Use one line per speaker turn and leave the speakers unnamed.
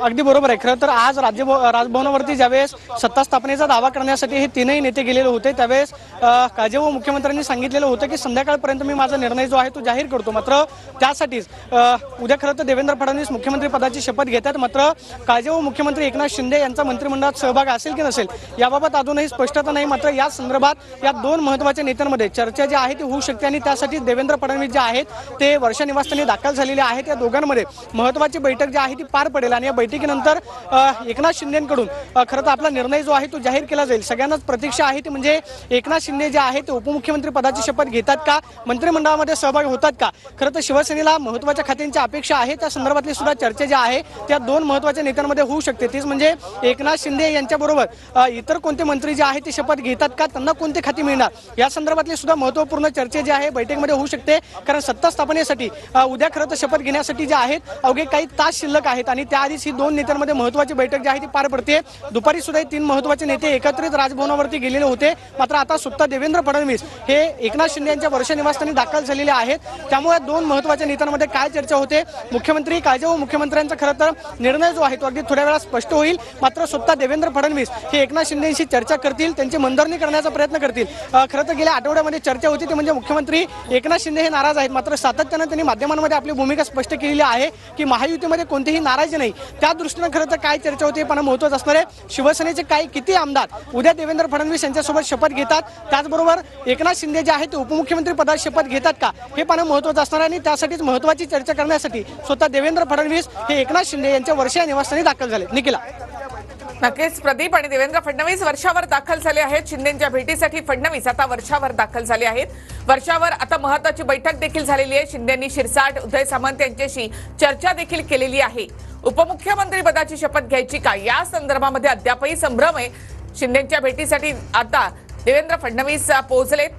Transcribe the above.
अगदी बरोबर आहे। खरं तर आज राजभवनावरती ज्यावेळेस सत्ता स्थापनेचा दावा करण्यासाठी हे तीनही नेते गेलेले होते त्यावेळेस काळजे व मुख्यमंत्र्यांनी सांगितलेलं होतं की संध्याकाळपर्यंत मी माझा निर्णय जो आहे तो जाहीर करतो। मात्र त्यासाठीच उद्या खरं तर देवेंद्र फडणवीस मुख्यमंत्री पदाची शपथ घेतात। मात्र काळजे व मुख्यमंत्री एकनाथ शिंदे यांचा मंत्रिमंडळात सहभाग असेल की नसेल याबाबत अजूनही स्पष्टता नाही। मात्र या संदर्भात या दोन महत्त्वाच्या नेत्यांमध्ये चर्चा जी आहे ती होऊ शकते आणि त्यासाठी देवेंद्र फडणवीस जे आहेत ते वर्षा निवासस्थानी दाखल झालेले आहेत। या दोघांमध्ये महत्त्वाची बैठक जी आहे ती पार पडेल आणि या बैठकीनंतर एकनाथ शिंदेंकडून खरं तर आपला निर्णय जो आहे तो जाहीर केला जाईल। सगळ्यांनाच प्रतीक्षा आहे ती म्हणजे एकनाथ शिंदे जे आहेत ते उपमुख्यमंत्री पदाची शपथ घेतात का, मंत्रिमंडळामध्ये सहभागी होतात का। खरं तर शिवसेनेला महत्त्वाच्या खात्यांची अपेक्षा आहे त्या संदर्भातली सुद्धा चर्चा जी आहे त्या दोन महत्त्वाच्या नेत्यांमध्ये होऊ शकते। तीच म्हणजे एकनाथ शिंदे यांच्याबरोबर इतर कोणते मंत्री जे आहेत ते शपथ घेतात का, त्यांना कोणते खाती मिळणार या संदर्भातली सुद्धा महत्त्वपूर्ण चर्चा जी आहे बैठकीमध्ये होऊ शकते। कारण सत्ता स्थापनेसाठी उद्या खरं तर शपथ घेण्यासाठी जे आहेत अवघे काही तास शिल्लक आहेत आणि त्याआधीच ही दोन नेत्यांमध्ये महत्त्वाची बैठक जी आहे ती पार पडते। दुपारी सुद्धा तीन महत्त्वाचे नेते एकत्रित राजभवनावरती गेलेले होते। मात्र आता स्वतः देवेंद्र फडणवीस हे एकनाथ शिंदे यांच्या वर्षा निवासस्थानी दाखल झालेले आहेत। त्यामुळे दोन महत्त्वाच्या नेत्यांमध्ये काय चर्चा होते, मुख्यमंत्री काळजे व मुख्यमंत्र्यांचा खरं तर निर्णय जो आहे तो अगदी थोड्या वेळात स्पष्ट होईल। मात्र स्वतः देवेंद्र फडणवीस हे एकनाथ शिंदेशी चर्चा करतील, त्यांची मनधरणी करण्याचा प्रयत्न करतील। खरं तर गेल्या आठवड्यामध्ये चर्चा होती ती म्हणजे मुख्यमंत्री एकनाथ शिंदे हे नाराज आहेत। मात्र सातत्याने त्यांनी माध्यमांमध्ये आपली भूमिका स्पष्ट केलेली आहे की महायुतीमध्ये कोणतीही नाराजी नाही। त्या दृष्टीने खरं तर काय चर्चा होते पण महत्त्वाचं असणार आहे शिवसेनेचे काही किती आमदार उद्या देवेंद्र फडणवीस यांच्यासोबत शपथ घेतात, त्याचबरोबर एकनाथ शिंदे जे आहेत ते उपमुख्यमंत्री पदाची शपथ घेतात का हे पाहणं महत्त्वाचं असणार आहे। आणि त्यासाठीच महत्त्वाची चर्चा करण्यासाठी स्वतः देवेंद्र फडणवीस हे एकनाथ शिंदे यांच्या वर्षा निवासस्थानी दाखल झाले। निखिला,
नक्कीच प्रदीप आणि देवेंद्र फडणवीस वर्षावर दाखल झाले आहेत। शिंदेंच्या भेटीसाठी फडणवीस आता वर्षावर दाखल झाले आहेत। वर्षावर आता महत्त्वाची बैठक देखील झालेली आहे। शिंदेंनी शिरसाट, उदय सामंत यांच्याशी चर्चा देखील केलेली आहे। उपमुख्यमंत्री पदाची शपथ घ्यायची का या संदर्भामध्ये अद्यापही संभ्रम आहे। शिंदेंच्या भेटीसाठी आता देवेंद्र फडणवीस पोहोचलेत।